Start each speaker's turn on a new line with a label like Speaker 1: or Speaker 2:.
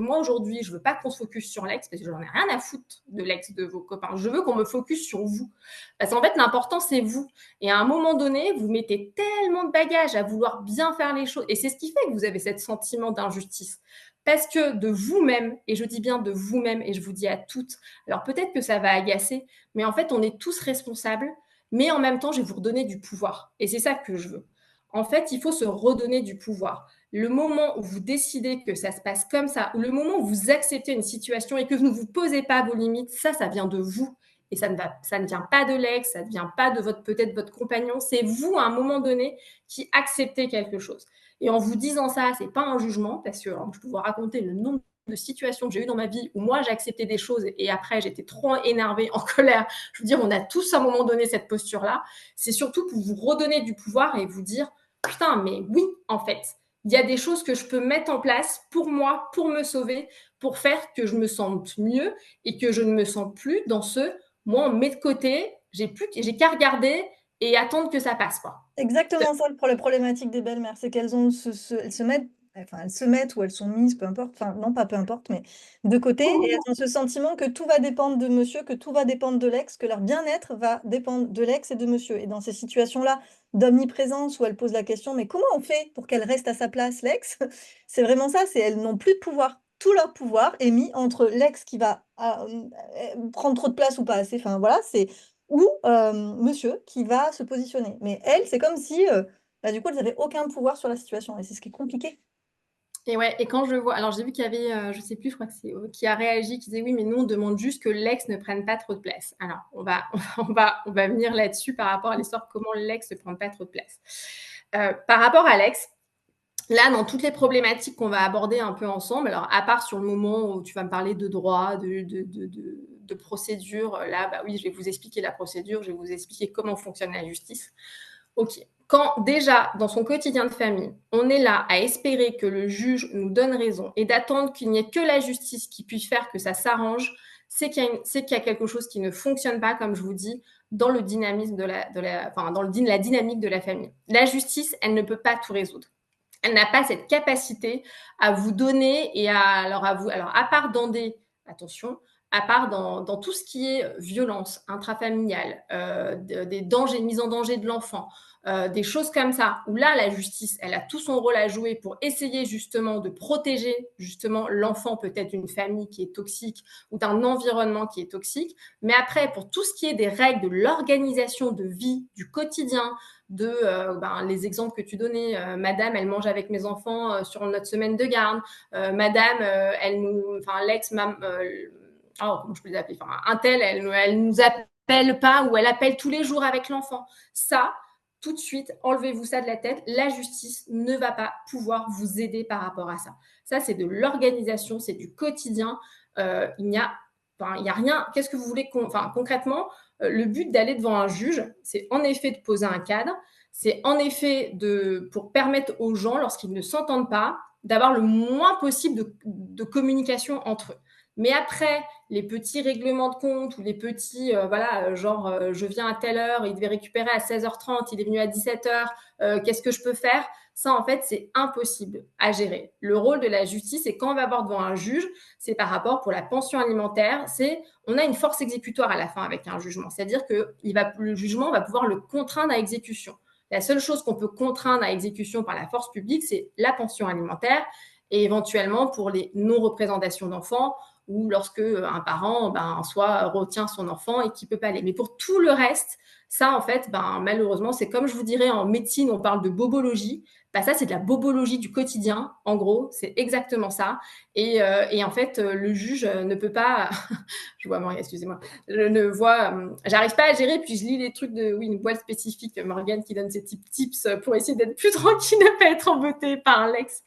Speaker 1: moi, aujourd'hui, je veux pas qu'on se focus sur l'ex parce que j'en ai rien à foutre de l'ex de vos copains. Je veux qu'on me focus sur vous. Parce qu'en fait, l'important, c'est vous. Et à un moment donné, vous mettez tellement de bagages à vouloir bien faire les choses. Et c'est ce qui fait que vous avez ce sentiment d'injustice. Parce que de vous-même, et je dis bien de vous-même, et je vous dis à toutes, alors peut-être que ça va agacer, mais en fait, on est tous responsables, mais en même temps, je vais vous redonner du pouvoir. Et c'est ça que je veux. En fait, il faut se redonner du pouvoir. Le moment où vous décidez que ça se passe comme ça, ou le moment où vous acceptez une situation et que vous ne vous posez pas vos limites, ça vient de vous. Et ça ne vient pas de l'ex, ça ne vient pas de peut-être votre compagnon. C'est vous, à un moment donné, qui acceptez quelque chose. Et en vous disant ça, c'est pas un jugement, parce que je peux vous raconter le nombre de situations que j'ai eues dans ma vie où moi, j'ai accepté des choses et après, j'étais trop énervée, en colère. Je veux dire, on a tous à un moment donné cette posture-là. C'est surtout pour vous redonner du pouvoir et vous dire, putain, mais oui, en fait, il y a des choses que je peux mettre en place pour moi, pour me sauver, pour faire que je me sente mieux et que je ne me sens plus dans ce moi, on me met de côté, j'ai qu'à regarder et attendre que ça passe, quoi.
Speaker 2: Exactement ça la problématique des belles-mères, c'est qu'elles ont elles se mettent ou elles sont mises, peu importe, enfin non pas peu importe, mais de côté et elles ont ce sentiment que tout va dépendre de monsieur, que tout va dépendre de l'ex, que leur bien-être va dépendre de l'ex et de monsieur et dans ces situations-là d'omniprésence où elles posent la question: «Mais comment on fait pour qu'elle reste à sa place l'ex?» C'est vraiment ça, c'est elles n'ont plus de pouvoir. Tout leur pouvoir est mis entre l'ex qui va, prendre trop de place ou pas assez, enfin voilà, c'est ou monsieur qui va se positionner. Mais elles, c'est comme si, bah, du coup, elles avaient aucun pouvoir sur la situation et c'est ce qui est compliqué.
Speaker 1: Et ouais, et quand je vois alors j'ai vu qu'il y avait, je sais plus, je crois que c'est qui a réagi, qui disait: «Oui, mais nous, on demande juste que l'ex ne prenne pas trop de place». Alors on va venir là-dessus par rapport à l'histoire comment l'ex ne prend pas trop de place. Par rapport à l'ex, là, dans toutes les problématiques qu'on va aborder un peu ensemble, alors à part sur le moment où tu vas me parler de droit, de procédure, là, bah oui, je vais vous expliquer la procédure, je vais vous expliquer comment fonctionne la justice. OK. Quand déjà, dans son quotidien de famille, on est là à espérer que le juge nous donne raison et d'attendre qu'il n'y ait que la justice qui puisse faire que ça s'arrange, c'est qu'il y a quelque chose qui ne fonctionne pas, comme je vous dis, dans le dynamisme enfin, dans la dynamique de la famille. La justice, elle ne peut pas tout résoudre. Elle n'a pas cette capacité à vous donner et alors à part dans attention, à part dans tout ce qui est violence intrafamiliale, des dangers, mise en danger de l'enfant, des choses comme ça, où là, la justice, elle a tout son rôle à jouer pour essayer justement de protéger justement l'enfant peut-être d'une famille qui est toxique ou d'un environnement qui est toxique. Mais après, pour tout ce qui est des règles de l'organisation de vie, du quotidien, les exemples que tu donnais, madame, elle mange avec mes enfants sur notre semaine de garde, madame, l'ex, comment je peux les appeler, enfin, un tel, elle nous appelle pas ou elle appelle tous les jours avec l'enfant. Ça, tout de suite, enlevez-vous ça de la tête. La justice ne va pas pouvoir vous aider par rapport à ça. Ça, c'est de l'organisation, c'est du quotidien. Il n'y a rien. Qu'est-ce que vous voulez concrètement, le but d'aller devant un juge, c'est en effet de poser un cadre, c'est en effet pour permettre aux gens, lorsqu'ils ne s'entendent pas, d'avoir le moins possible de communication entre eux. Mais après, les petits règlements de compte ou les petits, je viens à telle heure, il devait récupérer à 16h30, il est venu à 17h, qu'est-ce que je peux faire? Ça, en fait, c'est impossible à gérer. Le rôle de la justice, c'est quand on va voir devant un juge, c'est par rapport pour la pension alimentaire, on a une force exécutoire à la fin avec un jugement. C'est-à-dire que le jugement va pouvoir le contraindre à exécution. La seule chose qu'on peut contraindre à exécution par la force publique, c'est la pension alimentaire et éventuellement pour les non-représentations d'enfants ou lorsque un parent soit retient son enfant et qu'il ne peut pas aller. Mais pour tout le reste, ça, en fait, malheureusement, c'est comme je vous dirais en médecine, on parle de bobologie. Ça, c'est de la bobologie du quotidien, en gros, c'est exactement ça. Et en fait, le juge ne peut pas. Je vois Morgane, excusez-moi. J'arrive pas à gérer, puis je lis les trucs une boîte spécifique, Morgane qui donne ses tips pour essayer d'être plus tranquille, ne pas être embêtée par l'ex.